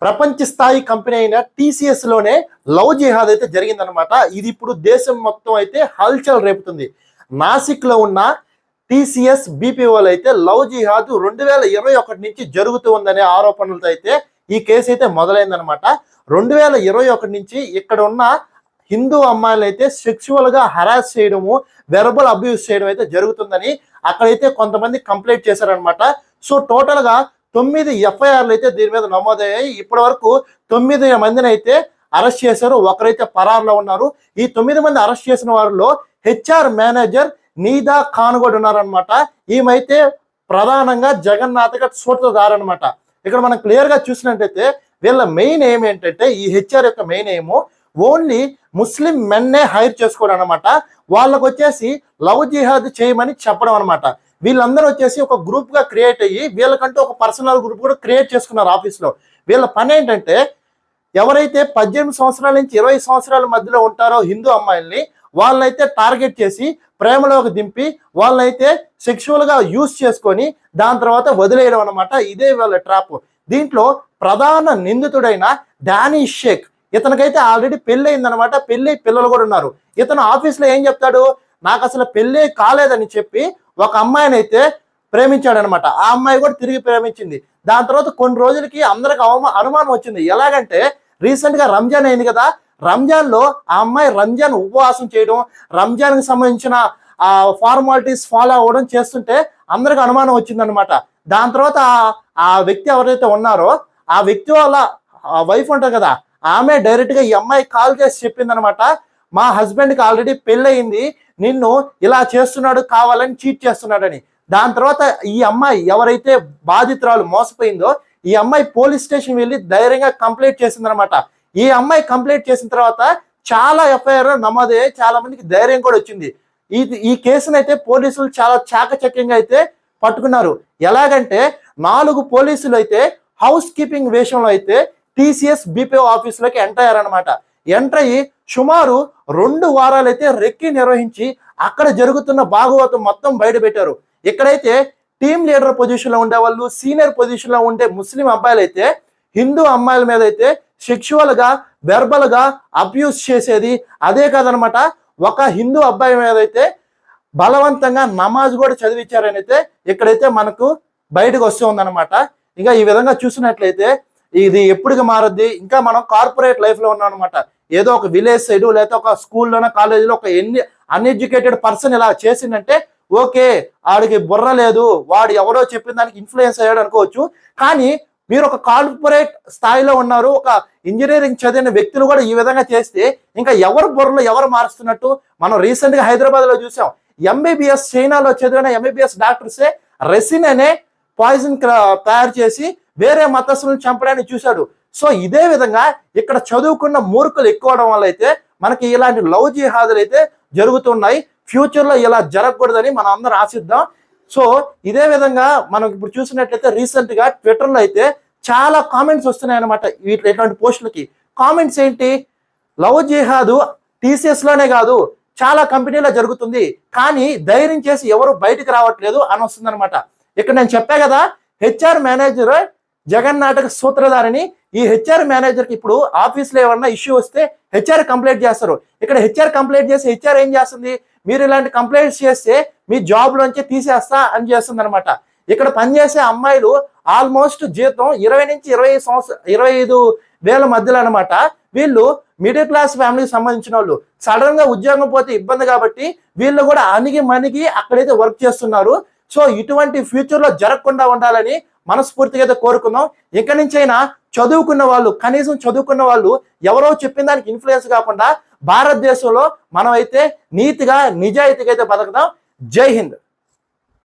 ప్రపంచ స్థాయి కంపెనీ అయిన టీసీఎస్ లోనే లవ్ జిహాద్ అయితే జరిగిందనమాట. ఇది ఇప్పుడు దేశం మొత్తం అయితే హల్చల్ రేపుతుంది. నాసిక్ లో ఉన్న టీసీఎస్ బీపీఓలు అయితే లవ్ జిహాద్ 2021 నుంచి జరుగుతూ ఉందనే ఆరోపణలతో అయితే ఈ కేసు అయితే మొదలైందనమాట. 2021 నుంచి ఇక్కడ ఉన్న హిందూ అమ్మాయిలు అయితే సెక్చువల్ గా హరాస్ చేయడము, వెర్బల్ అబ్యూస్ చేయడం అయితే జరుగుతుందని అక్కడైతే కొంతమంది కంప్లైంట్ చేశారనమాట. సో టోటల్ గా 9 ఎఫ్ఐఆర్లు అయితే దీని మీద నమోదయ్యాయి. ఇప్పటి వరకు 9 మందిని అయితే అరెస్ట్ చేశారు. ఒకరైతే పరారులో ఉన్నారు. ఈ 9 మంది అరెస్ట్ చేసిన వారిలో హెచ్ఆర్ మేనేజర్ నీదా ఖాన్ కూడా ఉన్నారనమాట. ఈమెయితే ప్రధానంగా జగన్నాథ్ సూత్రధారనమాట. ఇక్కడ మనం క్లియర్ గా చూసినట్టయితే వీళ్ళ మెయిన్ ఎయిమ్ ఏంటంటే, ఈ హెచ్ఆర్ యొక్క మెయిన్ ఎయిమ్ ఓన్లీ ముస్లిం మెన్నే హైర్ చేసుకోవడం అనమాట. వాళ్ళకు వచ్చేసి లవ్ జిహాద్ చేయమని చెప్పడం అనమాట. వీళ్ళందరూ వచ్చేసి ఒక గ్రూప్ గా క్రియేట్ అయ్యి వీళ్ళకంటూ ఒక పర్సనల్ గ్రూప్ కూడా క్రియేట్ చేసుకున్నారు ఆఫీస్లో. వీళ్ళ పని ఏంటంటే, ఎవరైతే 18 సంవత్సరాల నుంచి 20 సంవత్సరాల మధ్యలో ఉంటారో హిందూ అమ్మాయిల్ని వాళ్ళనైతే టార్గెట్ చేసి ప్రేమలోకి దింపి వాళ్ళనైతే సెక్షువల్ గా యూజ్ చేసుకొని దాని తర్వాత వదిలేయడం అనమాట. ఇదే వీళ్ళ ట్రాప్. దీంట్లో ప్రధాన నిందితుడైన డానిష్ షేక్, ఇతనికైతే ఆల్రెడీ పెళ్లి అయిందనమాట. పెళ్లి పిల్లలు కూడా ఉన్నారు. ఇతను ఆఫీస్లో ఏం చెప్తాడు, నాకు అసలు పెళ్ళే కాలేదని చెప్పి ఒక అమ్మాయిని అయితే ప్రేమించాడనమాట. ఆ అమ్మాయి కూడా తిరిగి ప్రేమించింది. దాని తర్వాత కొన్ని రోజులకి అందరికి అనుమానం వచ్చింది. ఎలాగంటే రీసెంట్ గా రంజాన్ అయింది కదా, రంజాన్ లో ఆ అమ్మాయి రంజాన్ ఉపవాసం చేయడం, రంజాన్ కి సంబంధించిన ఆ ఫార్మాలిటీస్ ఫాలో అవ్వడం చేస్తుంటే అందరికి అనుమానం వచ్చిందనమాట. దాని తర్వాత ఆ వ్యక్తి ఎవరైతే ఉన్నారో ఆ వ్యక్తి వాళ్ళ వైఫ్ ఉంటారు కదా, ఆమె డైరెక్ట్ గా ఈ అమ్మాయి కాల్ చేసి చెప్పిందనమాట, మా హస్బెండ్ కి ఆల్రెడీ పెళ్ళయింది, నిన్ను ఇలా చేస్తున్నాడు, కావాలని చీట్ చేస్తున్నాడని. దాని తర్వాత ఈ అమ్మాయి ఎవరైతే బాధితురాలు మోసపోయిందో ఈ అమ్మాయి పోలీస్ స్టేషన్ వెళ్ళి ధైర్యంగా కంప్లైంట్ చేసిందనమాట. ఈ అమ్మాయి కంప్లైంట్ చేసిన తర్వాత చాలా ఎఫ్ఐఆర్ నమోదయ్యాయి. చాలా మందికి ధైర్యం కూడా వచ్చింది. ఈ కేసును అయితే పోలీసులు చాలా చాకచక్యంగా అయితే పట్టుకున్నారు. ఎలాగంటే 4 పోలీసులు అయితే హౌస్ కీపింగ్ వేషంలో అయితే టీసీఎస్ బీపీఓ ఆఫీసులోకి ఎంటర్ అయ్యారనమాట. ఎంటర్ అయ్యి సుమారు 2 వారాలు అయితే రెక్కి నిర్వహించి అక్కడ జరుగుతున్న భాగవతం మొత్తం బయట పెట్టారు. ఇక్కడైతే టీమ్ లీడర్ పొజిషన్ లో ఉండే వాళ్ళు, సీనియర్ పొజిషన్ లో ఉండే ముస్లిం అబ్బాయిలు అయితే హిందూ అమ్మాయిల మీద అయితే సెక్షువల్ గా వెర్బల్ గా అబ్యూస్ చేసేది. అదే కాదనమాట, ఒక హిందూ అబ్బాయి మీద అయితే బలవంతంగా నమాజ్ కూడా చదివించారని అయితే ఇక్కడైతే మనకు బయటకు వస్తూ ఉందన్నమాట. ఇంకా ఈ విధంగా చూసినట్లయితే ఇది ఎప్పటికి మారద్ది. ఇంకా మనం కార్పొరేట్ లైఫ్ లో ఉన్నాం అనమాట. ఏదో ఒక విలేజ్ సైడ్ లేకపోతే ఒక స్కూల్లోనో కాలేజీలో ఒక అన్ఎడ్యుకేటెడ్ పర్సన్ ఇలా చేసిందంటే ఓకే, ఆడికి బుర్ర లేదు, వాడు ఎవరో చెప్పిన దానికి ఇన్ఫ్లుయెన్స్ అయ్యాడు అనుకోవచ్చు. కానీ మీరు ఒక కార్పొరేట్ స్థాయిలో ఉన్నారు, ఒక ఇంజనీరింగ్ చదివిన వ్యక్తులు కూడా ఈ విధంగా చేస్తే ఇంకా ఎవరు బుర్రలు ఎవరు మారుస్తున్నట్టు. మనం రీసెంట్ గా హైదరాబాద్ లో చూసాం. ఎంబీబీఎస్ చైనాలో చదివిన ఎంబీబీఎస్ డాక్టర్సే రెసిన్ అనే పాయిజన్ తయారు చేసి వేరే మతస్థులను చంపడానికి చూశాడు. సో ఇదే విధంగా ఇక్కడ చదువుకున్న మూర్ఖులు ఎక్కువడం వల్ల అయితే మనకి ఇలాంటి లవ్ జిహాదులు అయితే జరుగుతున్నాయి. ఫ్యూచర్ లో ఇలా జరగకూడదని మనం అందరం ఆశిద్దాం. సో ఇదే విధంగా మనం ఇప్పుడు చూసినట్లయితే రీసెంట్ గా ట్విట్టర్ లో అయితే చాలా కామెంట్స్ వస్తున్నాయి అనమాట. ఇట్లాంటి పోస్టులకి కామెంట్స్ ఏంటి, లవ్ జిహాదు టీసీఎస్ లోనే కాదు చాలా కంపెనీలో జరుగుతుంది, కానీ ధైర్యం చేసి ఎవరు బయటకు రావట్లేదు అని వస్తుంది అనమాట. ఇక్కడ నేను చెప్పా కదా, హెచ్ఆర్ మేనేజర్ జగన్నాటక సూత్రధారిని. ఈ హెచ్ఆర్ మేనేజర్ కి ఇప్పుడు ఆఫీస్ లో ఏమన్నా ఇష్యూ వస్తే హెచ్ఆర్ కంప్లైంట్ చేస్తారు. ఇక్కడ హెచ్ఆర్ కంప్లైంట్ చేసి హెచ్ఆర్ ఏం చేస్తుంది, మీరు ఇలాంటి కంప్లైంట్స్ చేస్తే మీ జాబ్ లోంచి తీసేస్తా అని చేస్తుంది అనమాట. ఇక్కడ పనిచేసే అమ్మాయిలు ఆల్మోస్ట్ జీతం 20 నుంచి 25 వేల మధ్యలో అనమాట. వీళ్ళు మిడిల్ క్లాస్ ఫ్యామిలీకి సంబంధించిన వాళ్ళు. సడన్ గా ఉద్యోగం పోతే ఇబ్బంది కాబట్టి వీళ్ళు కూడా అణిగి మణిగి అక్కడైతే వర్క్ చేస్తున్నారు. సో ఇటువంటి ఫ్యూచర్ లో జరగకుండా ఉండాలని మనస్ఫూర్తిగా అయితే కోరుకుందాం. ఇక్కడి నుంచైనా చదువుకున్న వాళ్ళు, కనీసం చదువుకున్న వాళ్ళు ఎవరో చెప్పిన దానికి ఇన్ఫ్లుయెన్స్ కాకుండా భారతదేశంలో మనం అయితే నీతిగా నిజాయితీగా అయితే బతకదాం. జై హింద్.